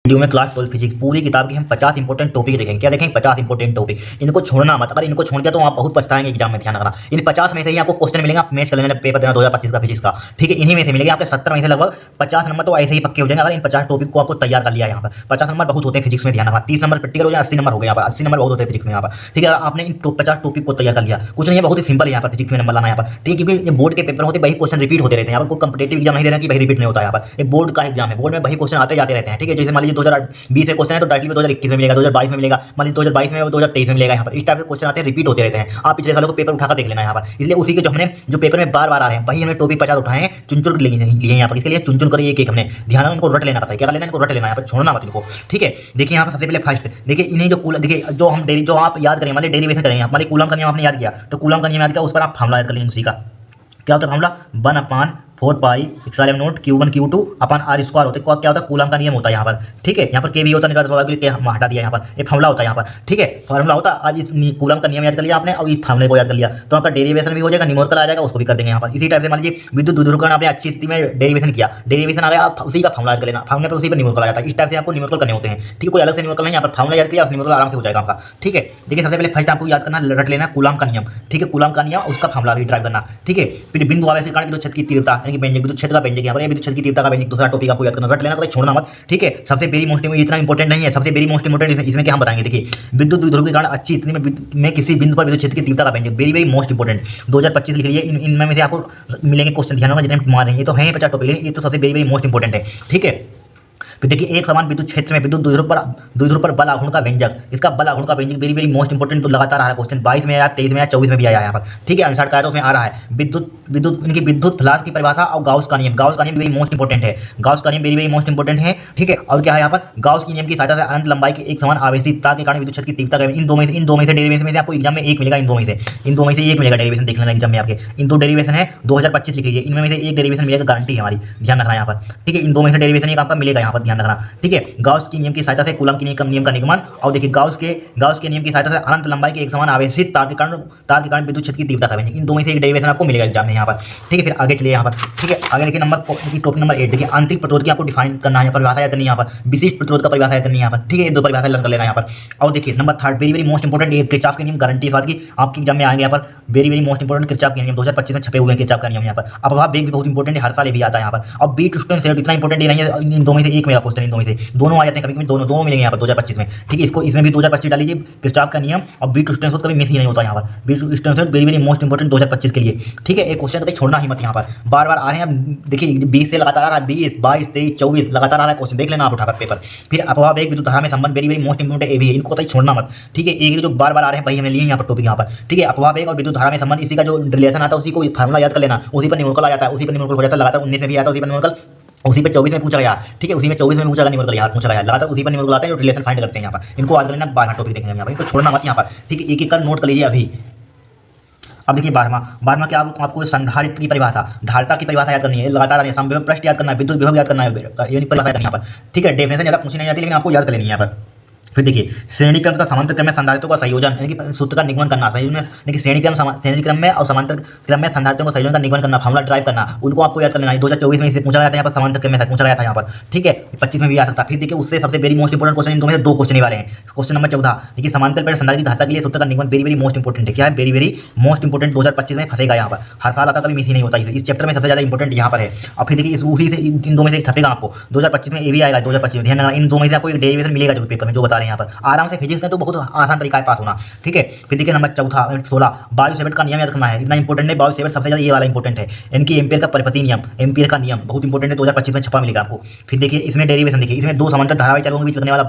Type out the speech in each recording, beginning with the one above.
Video में class 12 physics पूरी किताब की हम 50 इंपॉर्टेंट टॉपिक देखेंगे। क्या देखेंगे? 50 इंपॉर्टेंट टॉपिक। इनको छोड़ना मत। अगर इनको छोड़ दिया तो आप बहुत पछताएंगे एग्जाम में। ध्यान रखना, इन 50 में से ही आपको क्वेश्चन मिलेंगे। आप मैच कर लेना पेपर देना 2025 का फिजिक्स का, ठीक है। इन्हीं में से मिलेंगे आपके 70 में से लगभग 50 नंबर तो ऐसे ही पक्के हो जाएंगे। अगर इन 50 टॉपिक को आपको तैयार कर लिया यहाँ पर। 50 नंबर बहुत होते हैं फिजिक्स में, ध्यान रखना। 30 नंबर प्रैक्टिकल हो जाए, 80 नंबर हो गए यहाँ पर। 80 नंबर बहुत होते हैं फिजिक्स में यहाँ पर, ठीक है। आपने इन 50 टॉपिक को तैयार कर लिया, कुछ नहीं है, बहुत ही सिंपल है यहाँ पर फिजिक्स में नंबर लाना यहाँ पर, ठीक है। क्योंकि ये बोर्ड के पेपर होते हैं, वही क्वेश्चन रिपीट होते रहते हैं यहाँ पर। कोई कंपटीटिव एग्जाम नहीं देना कि भाई रिपीट नहीं होता यहाँ पर। ये बोर्ड का एग्जाम है, बोर्ड में वही क्वेश्चन आते जाते रहते हैं, ठीक है। जैसे मान लीजिए 2020 में क्वेश्चन है तो डायरेक्टली 2021 में मिलेगा, 2022 में मिलेगा, मान लीजिए 2022 में 2023 में मिलेगा यहाँ पर। इस टाइप से क्वेश्चन आते हैं, रिपीट होते रहते हैं। आप पिछले सालों को पेपर उठाकर देख लेना यहाँ पर। इसलिए उसी के जो हमने जो पेपर में बार बार आ रहे हैं वही हमने टॉपिक 50 उठाए हैं, चुन चुन लिए यहाँ पर। इसके लिए चुन चुन कर एक हमने ध्यान इनको रट लेना पड़ता है। क्या लेना? इनको रट लेना यहाँ पर, छोड़ना मत इनको, ठीक है। देखिए यहाँ पर सबसे पहले फर्स्ट देखिए, इन्हें देखिए जो हम जो आप याद करें, मान लीजिए डेरिवेशन करेंगे, मान लीजिए कूलम का नियम आपने याद किया तो कूलम का नियम याद किया, उस पर आप फार्मूला याद कर लेंगे उसी का। क्या होता है formula? 1/4 pi epsilon not Q1 Q2 upon R square होता है। क्या होता है? कूलम का नियम होता है यहाँ पर, ठीक है। यहाँ पर के भी होता है, हटा दिया यहाँ पर, ये फार्मूला होता है यहाँ पर, ठीक है। फार्मूला होता है। आज इस कूलम का नियम याद कर लिया आपने और इस फार्मूले को याद कर लिया तो आपका डेरिवेशन भी हो जाएगा, न्यूमेरिकल आ जाएगा, उसको भी कर देंगे यहाँ पर। इसी टाइप से मान लीजिए विद्युत द्विध्रुवीकरण आपने अच्छी स्थिति में डेरिवेशन किया, डेरिवेशन आ गया, आप उसी का फार्मूला याद कर लेना, फार्मूले पर उसी पर न्यूमेरिकल आ जाता है। इस टाइप से आपको न्यूमेरिकल करने होते हैं, ठीक है। कोई अलग से न्यूमेरिकल नहीं, यहाँ पर फार्मूला याद किया, न्यूमेरिकल आराम से हो जाएगा आपका, ठीक है। देखिए सबसे पहले फर्स्ट आपको याद करना, रट लेना कूलम का नियम, ठीक है। कूलम का नियम, उसका फार्मूला भी ड्राइव करना, ठीक है। फिर बिंदु आवेश के कारण विद्युत क्षेत्र की तीव्रता यानी कि व्यंजक, विद्युत क्षेत्र का व्यंजक यहाँ पर, विद्युत क्षेत्र की तीव्रता का व्यंजक, दूसरा टॉपिक आपको याद करना, रट लेना, कभी छोड़ना मत, ठीक है। सबसे वेरी मोस्ट इतना इंपॉर्टेंट नहीं है, सबसे वेरी मोस्ट इंपॉर्टेंट इसमें क्या हम बताएंगे। देखिए विद्युत द्विध्रुव के कारण अच्छी स्थिति में किसी बिंदु पर विद्युत क्षेत्र की तीव्रता का व्यंजक, वेरी वेरी मोस्ट इंपॉर्टेंट 2025 लिख लीजिए। इनमें से आपको मिलेंगे क्वेश्चन, ध्यान रखना जितने मार रहे हैं, ये तो है 50 टॉपिक, लेकिन ये तो सबसे वेरी वेरी मोस्ट इंपॉर्टेंट है, ठीक है। फिर देखिए एक समान विद्युत क्षेत्र में विद्युत द्विध्रुव पर बल आघूर्ण का व्यंजक, इसका बल आघूर्ण का व्यंजक वेरी वेरी मोस्ट इंपॉर्टेंट, तो लगातार आ रहा है क्वेश्चन, 22 में आया, 23 में आया, 24 में भी आया यहाँ पर, ठीक है। आंसर का है उसमें आ रहा है विद्युत फ्लास्क की परिभाषा और गाउस का नियम, गाउस का नियम वेरी मोस्ट इंपॉर्टेंट है, गाउस का नियम वेरी वेरी मोस्ट इंपॉर्टेंट है, ठीक है। और क्या है यहाँ पर? गाउस के नियम की सहायता से अनंत लंबाई के एक समान आवेशित तार के कारण विद्युत क्षेत्र की तीव्रता का, इन दो में से डेरिवेशन में से आपको एग्जाम में एक मिलेगा, इन दो में से एक मिलेगा डेरिवेशन, देख लेना एग्जाम में आपके। इन दो डेरिवेशन है 2025 लिख लीजिए, इनमें से एक डेरिवेशन मिलेगा, गारंटी है हमारी, ध्यान रखना यहाँ पर, ठीक है। इन दो में से डेरिवेशन एक आपका मिलेगा यहाँ पर, ध्यान रखना, ठीक है। गाउस के नियम की सहायता से कूलम के नियम का निगमन, और देखिए गाउस के नियम की सहायता से अनंत लंबाई के एक समान आवेशित तार के कारण विद्युत क्षेत्र की तीव्रता का व्यंजक, इन दो में से एक डेरिवेशन आपको मिलेगा एग्जाम में यहाँ पर, ठीक है। फिर आगे चलिए यहाँ पर, ठीक है। आगे देखिए टॉपिक नंबर 8 देखिए आंतरिक प्रतिरोध की आपको डिफाइन करना है, परिभाषा याद करनी है यहाँ पर, विशिष्ट प्रतिरोध का परिभाषा याद करनी है यहाँ पर, ठीक है। ये दो परिभाषा लर्न कर लेना यहाँ पर। और देखिए number 3 very very most important, Kirchhoff के नियम, गारंटी इस बात की आपके एग्जाम में आएंगे यहाँ पर, very very most important Kirchhoff के नियम 2025 में छपे हुए हैं, किरचॉफ का नियम यहाँ पर। अपवाह वेग भी बहुत इंपॉर्टेंट है, हर साल भी आता है यहाँ पर। और बीट स्टोन सेट इतना इंपॉर्टेंट नहीं है, इन दो में से एक मेगा क्वेश्चन, इन दो में से दोनों आ जाते हैं, कभी दोनों मिलेंगे यहाँ पर 2025 में, ठीक है। इसमें भी 2025 डाल लीजिए, किरचॉफ का नियम और बीट स्टोन सेट कभी मिस ही नहीं होता यहाँ पर, Wheatstone set very very most important 2025 के लिए, ठीक है। एक क्वेश्चन कभी छोड़ना ही मत यहाँ पर, बार बार आ रहे हैं। देखिए 20 से लगातार आ रहा है, 20, 22, 23, 24 लगातार आ रहा है क्वेश्चन, देख लेना आप उठाकर पेपर। फिर अपवाह वेग विद्युत धारा में संबंध वेरी वेरी मोस्ट इंपॉर्टेंट है, इनको कहीं छोड़ना मत, ठीक है। एक जो बार बार आ रहे हैं वही हमने लिए यहाँ पर टॉपिक यहाँ पर, ठीक है। अपवाह वेग और विद्युत धारा में संबंध, इसी का जो रिलेशन आता है उसी को फार्मूला याद कर लेना, उसी पर न्यूमेरिकल आ जाता है, उसी पर न्यूमेरिकल हो जाता है, लगातार 19 में भी आता है उसी पर न्यूमेरिकल, उसी पे 24 में पूछा गया, ठीक है। उसी में 24 में पूछा गया न्यूमेरिकल, यहाँ पूछा गया लगातार उसी पर न्यूमेरिकल आता है, जो रिलेशन फाइंड करते हैं यहाँ पर। इनको याद कर लेना, 12 टॉपिक देखेंगे यहाँ पर, इनको छोड़ना मत यहाँ पर, ठीक है। एक एक कर नोट कर लीजिए अभी। अब देखिए 12वां क्या आपको संधारित्र की परिभाषा, धारिता की परिभाषा याद करनी है, लगातार आनी है, समविभव पृष्ठ याद करना है, विद्युत विभव याद करना है, ये परिभाषा करनी है यहाँ पर, ठीक है। डेफिनेशन ज़्यादा पूछी नहीं जाती, लेकिन आपको याद कर लेनी है यहाँ पर। फिर देखिए श्रेणी क्रम तथा समांतर क्रम में संधारित्रों का संयोजन यानी कि सूत्र का निगमन करना, श्रेणी क्रम में और समांतर क्रम में संधारित्रों का संयोजन का निगमन करना, फार्मूला ड्राइव करना, उनको आपको याद कर लेना है। 2024 में इसे पूछा गया था यहाँ पर, समांतर क्रम में पूछा गया था यहाँ पर, ठीक है। 25 में भी आ सकता है। फिर देखिए उससे सबसे वेरी मोस्ट इंपॉर्टेंट क्वेश्चन, इन दो में से दो क्वेश्चन वाले हैं। क्वेश्चन नंबर 14 देखिए समांतर प्लेट संधारित्र की धारिता के लिए सूत्र का निगमन वेरी वेरी मोस्ट इंपॉर्टेंट है। क्या है? वेरी वेरी मोस्ट इंपॉर्टेंट 2025 में फंसेगा यहाँ पर, हर साल आता, कभी मिस ही नहीं होता, इस चैप्टर में सबसे ज्यादा इंपॉर्टेंट यहाँ पर है। और फिर देखिए उसी से इन दो में से छपेगा आपको 2025 में, ये भी आएगा 2025 में, ध्यान रखना। इन दो में से आपको एक डेरिवेशन मिलेगा जो पेपर में जो बता रहे हैं यहाँ पर, आराम से फिजिक्स में तो बहुत आसान तरीका है पास होना, ठीक है। फिर देखिए नंबर 16 बायो-सेवर्ट का नियम याद रखना है, इतना इंपॉर्टेंट है बायो-सेवर्ट, सबसे ज्यादा ये वाला इंपॉर्टेंट है। इनकी एम्पियर का परिपथी नियम, एम्पियर का नियम बहुत इंपॉर्टेंट है, 2025 में छपा मिलेगा आपको। फिर देखिए इसमें डेरिवेशन देखिए, इसमें दो समांतर धारावाही चालकों के बीच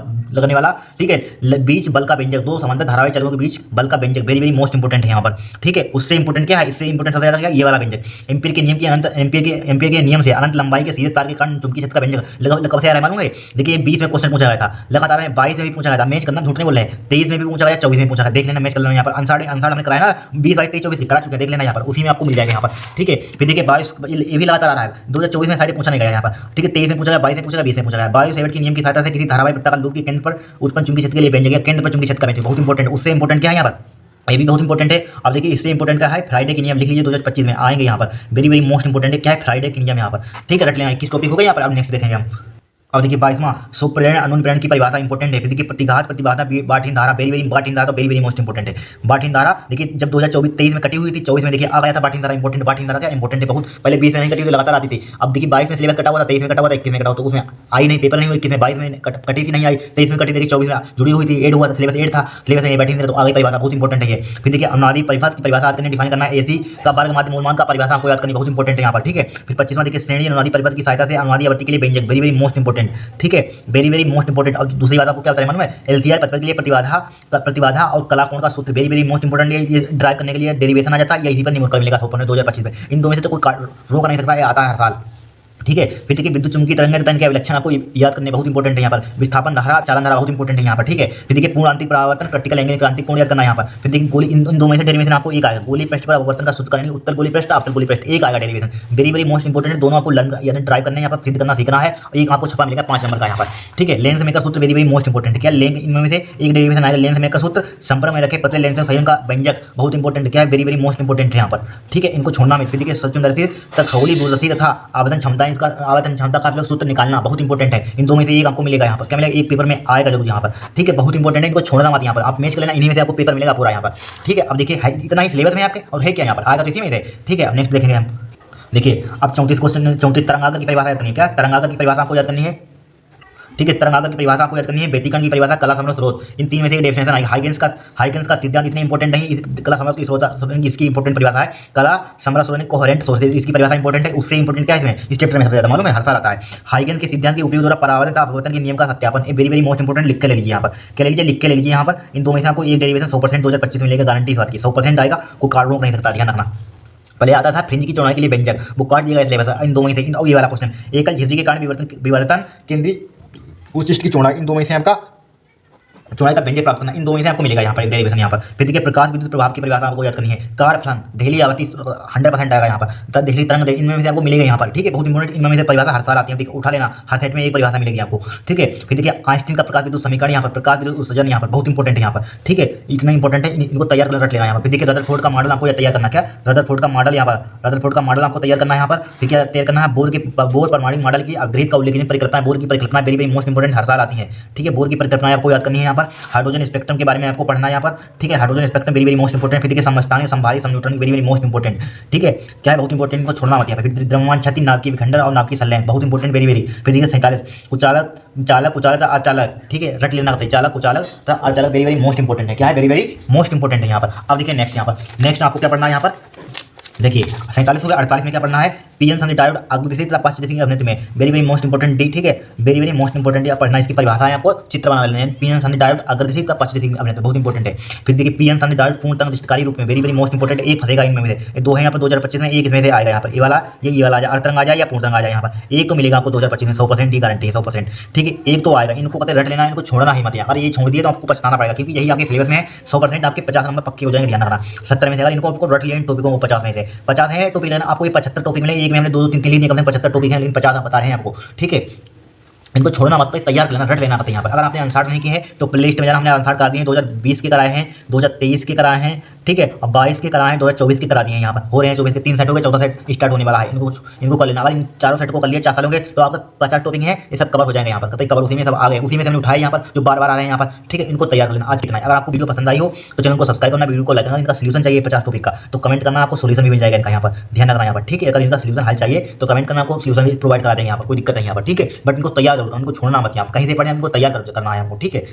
लगने वाला, ठीक है, बीच बल का व्यंजक, दो समांतर धारावाही चालकों के बीच बल का व्यंजक वेरी वेरी मोस्ट इंपॉर्टेंट है यहाँ पर, ठीक है। उससे इंपॉर्टेंट क्या है? इससे इंपॉर्टेंट सबसे ज्यादा क्या? ये वाला व्यंजक, एम्पियर के नियम के नियम से अनंत लंबाई के सीधे तार के कारण चुंबकीय क्षेत्र का व्यंजक कब से आ रहा है मालूम है? देखिए 20 में क्वेश्चन पूछा गया था, लगातार 22 में भी पूछा गया था, मैच करना झूठ नहीं बोल रहे हैं, 23 में भी पूछा गया, 24 में पूछा गया, देख लेना, मैच कर लेना यहाँ पर। आंसर हमने कराया ना 20, 22, 23, 24 करा चुके, देख लेना यहाँ पर, उसी में आपको मिल जाएगा यहाँ पर, ठीक है। फिर देखिए 22 ये भी लगातार आ रहा है, 2024 में सारे पूछा नहीं गया यहाँ पर, ठीक है। 23 में पूछा गया, 22 में पूछा गया, 20 में पूछा गया। बायो-सेवर्ट के नियम की सहायता से किसी धारावाही वृत्ताकार लूप के केंद्र पर उत्पन्न चुंबकीय क्षेत्र के लिए व्यंजक, केंद्र पर चुंबकीय क्षेत्र का व्यंजक बहुत इंपॉर्टेंट है। उससे इंपॉर्टेंट क्या है यहाँ पर? ये भी बहुत इंपॉर्टेंट है। अब देखिए इससे इंपॉर्टेंट क्या है? फ्राइडे के नियम लिख लीजिए, 2025 में आएंगे यहाँ पर, वेरी वेरी मोस्ट इंपॉर्टेंट है। क्या है? फ्राइडे के नियम यहाँ पर, ठीक है, रट लेना। 21 टॉपिक हो गए यहाँ पर, अब नेक्स्ट देखेंगे हम। अब देखिए 22वां सुप्रेरण अनुप्रेरण की परिभाषा इंपॉर्टेंट है। फिर देखिए प्रतिघात प्रतिबाधा बाठीन धारा बाठीन धारा तो वेरी मोस्ट इंपॉर्टेंट है। बाठीन धारा देखिए जब 2024-23 में कटी हुई थी, 24 में देखिए आ गया था बाठीन धारा इंपॉर्टेंट। बाठीन धारा क्या इंपॉर्टेंट है बहुत, पहले 20 में नहीं कटी थी, लगातार आती थी। अब देखिए 22 में सिलेबस कटा हुआ था, 23 में कटा हुआ था, 21 में कटा हुआ, तो उसमें आई नहीं, पेपर नहीं हुई। 21 में 22 में कटी थी, नहीं आई, 23 में कटी, देखिए 24 में जुड़ी हुई थी, ऐड हुआ था, सिलेबस ऐड था, सिलेबस में बाठीन धारा तो आ गई परिभाषा, बहुत इंपॉर्टेंट है ये। फिर देखिए अनुनादी परिभाषा की परिभाषा याद करनी, डिफाइन करना है। एसी का वर्ग माध्य मूलमान का परिभाषा आपको याद करनी बहुत इंपॉर्टेंट है यहाँ पर, ठीक है। फिर 25वां देखिए श्रेणी अनुनादी परिपथ की सहायता से अनुनादी आवृत्ति के लिए व्यंजक, वेरी मोस्ट इंपॉर्टेंट, ठीक है, वेरी मोस्ट इंपॉर्टेंट। अब दूसरी बात आपको क्या बताया मालूम है, एलसीआर परिपथ के लिए प्रतिबाधा और कलाकोण का सूत्र वेरी मोस्ट इंपॉर्टेंट है। ये ड्राइव करने के लिए डेरिवेशन आ जाता है, या इसी पर निम्न कर मिलेगा 2025 में। इन दो में से तो कोई रोक नहीं सकता, ये आता है हर साल, ठीक है। फिर देखिए विद्युत चुम्बकीय तरंग के विलक्षण आपको याद करने बहुत इंपॉर्टेंट है यहाँ पर। विस्थापन धारा चालन धारा बहुत इंपॉर्टेंट है यहाँ पर, ठीक है। फिर देखिए पूर्ण आंतरिक परावर्तन प्रैक्टिकल एंगल क्रांतिक कोण याद करना है यहाँ पर। फिर देखिए गोली इन दो में से डेरिवेशन आपको एक आएगा, गोली पृष्ठ पर अपवर्तन का सूत्र करेंगे, उत्तर गोली पृष्ठ अवतल गोली पृष्ठ, एक आएगा डेरिवेशन, वेरी मोस्ट इंपॉर्टेंट है। दोनों आपको लर्न यानी ड्राइव करने यहाँ पर सिद्ध करना सीखना है। एक आपको छपा मिलेगा 5 नंबर का यहाँ पर, ठीक है। लेंस मेकर सूत्र वेरी मोस्ट इंपॉर्टेंट, क्या लेंस इनमें से एक डेरिवेशन आएगा, लेंस मेकर सूत्र संपर्क में रखे पतले लेंस संयोजन का व्यंजक बहुत इंपॉर्टेंट, क्या है, वेरी मोस्ट इंपॉर्टेंट है यहाँ पर, ठीक है। इनको छोड़ना मत। फिर देखिए सचुंदर्शी तथा खगोलीय दूरदर्शी तथा आवेदन क्षमता, इसका आवेदन क्षमता का सूत्र निकालना बहुत इंपॉर्टेंट है। इन दो में से एक आपको मिलेगा यहाँ पर, क्या मिलेगा, एक पेपर में आएगा जरूर यहाँ पर, ठीक है, बहुत इंपॉर्टेंट है। इनको छोड़ना मत यहाँ पर, आप मैच कर लेना, इन्हीं में से आपको पेपर मिलेगा पूरा यहाँ पर, ठीक है। अब देखिए इतना ही सिलेबस में आपके और है क्या यहाँ पर आएगा, तो इसी में से, ठीक है। अब नेक्स्ट देखेंगे हम। देखिए अब 34 क्वेश्चन, 34 तरंगाग्र की परिभाषा याद करनी है, क्या तरंगाग्र की परिभाषा आपको याद करनी है, ठीक है। तरंगाग्र की परिभाषा आपको याद करनी है, व्यतिकरण की परिभाषा, कला समर स्रोत, इन तीन में से एक डेफिनेशन आएगी। हाइगेंस का सिद्धांत इतने इंपॉर्टेंट नहीं, कला समर की स्रोत इसकी इंपॉर्टेंट परिभाषा है, कला समर स्रोत कोहेरेंट सोर्स, इसकी परिभाषा इंपॉर्टेंट है। उससे इंपॉर्टेंट क्या है इसमें, इस चैप्टर में सबसे ज्यादा मालूम है, हर साल आता है। हाइगेंस के सिद्धांत के उपयोग द्वारा परावर्तन तथा अपवर्तन के नियम का सत्यापन, वेरी मोस्ट इंपॉर्टेंट, लिख के ले लीजिए यहाँ पर, क्या ले लीजिए, लिख के ले लीजिए यहाँ पर। इन दो में से आपको एक डेरिवेशन 100% 2025 में मिलेगा, गारंटी इस बात की 100% आएगा, कोई कार्ड रोक नहीं सकता, ध्यान रखना। पहले आता था फ्रिंज की चौड़ाई के लिए व्यंजक, वो काट दिएगा सिलेबस। इन दो में से ये वाला क्वेश्चन, एकल झिल्ली के कारण विवर्तन केंद्रीय उच्चिष्ट की चौड़ाई, इन दो में से आपका चौड़ाई का व्यंजक प्राप्त करना, इन दो में से आपको मिलेगा यहाँ पर एक डेरिवेशन यहाँ पर। फिर देखिए प्रकाश विद्युत प्रभाव की परिभाषा आपको याद करनी है, कार फलन देहली आवृत्ति 100% आएगा यहाँ पर, देहली तरंग इनमें से आपको मिलेगा यहाँ पर, ठीक है, बहुत इंपॉर्टेंट। इनमें से परिभाषा हर साल आती है, देखिए उठा लेना, हर सेट में एक परिभाषा मिलेगी आपको, ठीक है। फिर देखिए आइंस्टीन का प्रकाश विद्युत समीकरण यहाँ पर, प्रकाश विद्युत उत्सर्जन यहाँ पर बहुत इंपॉर्टेंट है यहाँ पर, ठीक है, इतना इंपॉर्टेंट है, इनको तैयार कर रख लेना यहाँ पर। फिर देखिए रदरफोर्ड का मॉडल आपको तैयार करना, क्या रदरफोर्ड का मॉडल यहाँ पर, रदरफोर्ड का मॉडल आपको तैयार करना है यहाँ पर। फिर क्या तैयार करना है, बोर परमाणु मॉडल की अपग्रेड का उल्लेखनीय परिकल्पना, बोर की परिकल्पना वेरी मोस्ट इंपॉर्टेंट, हर साल आती है, ठीक है। बोर की परिकल्पना आपको याद करनी है यहाँ पर। हाइड्रोजन स्पेक्ट्रम के बारे में आपको पढ़ना है यहाँ पर, ठीक है, hydrogen spectrum very most important. फिर देखिए समस्थानिक संभारी संयोजन वेरी मोस्ट इंपॉर्टेंट, ठीक है, क्या है, बहुत इंपॉर्टेंट, इनको छोड़ना मत यहाँ पर। फिर द्रव्यमान क्षति, नाभ की विखंडन और नाभ की संलयन बहुत इंपॉर्टेंट, वेरी। फिर देखिए 47 कुचालक चालक अचालक, ठीक है, रट लेना होता है, चालक कुचालक तथा अचालक वेरी मोस्ट इंपॉर्टेंट है, क्या है, वेरी मोस्ट इंपॉर्टेंट है यहाँ पर। अब देखिए नेक्स्ट यहाँ पर, नेक्स्ट आपको क्या पढ़ना है यहाँ पर, देखिए 47 हो गया। 48 में क्या पढ़ना है, पीएन सनी डायोड अग्रदिशी तथा पश्चिमी अभिनेत्र में वेरी मोस्ट इंपॉर्टेंट, ठीक है, वेरी मोस्ट इंपॉर्टेंट पढ़ना, इसकी परिभाषा है आपको चित्र बना लेना है। पीएन सनी डायोड अग्रदिशी तथा पश्चिमी अभिनेत्र बहुत इंपॉर्टेंट है। फिर देखिए पीएन सनी डायोड पूर्ण तरंग दृष्टिकारी रूप में वेरी मोस्ट इंपॉर्टेंट, एक फंसेगा इनमें से, दो है यहाँ पर 2025 में, एक इसमें से आएगा यहाँ पर, ये वाला आ जाए, अर्धतरंग आ जाए या पूर्ण तरंग आ जाए यहाँ पर, एक तो मिलेगा आपको 2025 में 100% की गारंटी है, 100%, ठीक है, एक तो आएगा, इनको पता रट लेना, इनको छोड़ना ही मत, अगर ये छोड़ दिए तो आपको पछताना पड़ेगा, क्योंकि यही आपके सिलेबस में 100% आपके 50 नंबर पक्के हो जाएंगे, ध्यान रखना। 70 में से अगर इनको आपको रट लिया इन टॉपिकों को 50 में से 50 है टॉपिक लेना, आपको ये 75 टॉपिक मिले, एक में हमने 2-3 लिए, 75 टॉपिक हैं, लेकिन 50 आप बता रहे हैं आपको, ठीक है। इनको छोड़ना मत, तैयार कर लेना, रट लेना पड़ता है यहाँ पर। अगर आपने आंसर नहीं किए हैं तो प्ले लिस्ट में जाना, हमने आंसर करा दिए हैं, 2020 के कराए हैं, 2023 के कराए हैं, ठीक है, अब 22 के कराए हैं, 2024 के करा दिए हैं, यहाँ पर हो रहे हैं 24 के 3 सेट हो गए, 14 सेट स्टार्ट होने वाला है, इनको कर लेना। अगर इन चारों सेट को कर लिया 4 सालों के तो आपका 50 टॉपिक है, ये सब कवर हो जाएंगे यहाँ पर, कतई कवर उसी में सब आ गए, उसी में से हमने उठाए यहाँ पर जो बार बार आ रहे हैं यहाँ पर, ठीक है, इनको तैयार कर लेना आज कितना है। अगर आपको वीडियो पसंद आई हो तो चैनल को सब्सक्राइब करना, वीडियो को लाइक करना, इनका सोल्यूशन चाहिए 50 टॉपिक का तो कमेंट करना, आपको सोल्यूशन भी मिल जाएगा इनका यहाँ पर, ध्यान रखना यहाँ पर, ठीक है। अगर इनका सोल्यूशन हल चाहिए तो कमेंट करना, आपको सोल्यूशन भी प्रोवाइड करा देंगे यहाँ पर, कोई दिक्कत नहीं यहाँ पर, ठीक है। बट इनको तैयार करो, उनको छोड़ना मत, आप कहीं से पढ़े, उनको तैयार करना है आपको, ठीक है।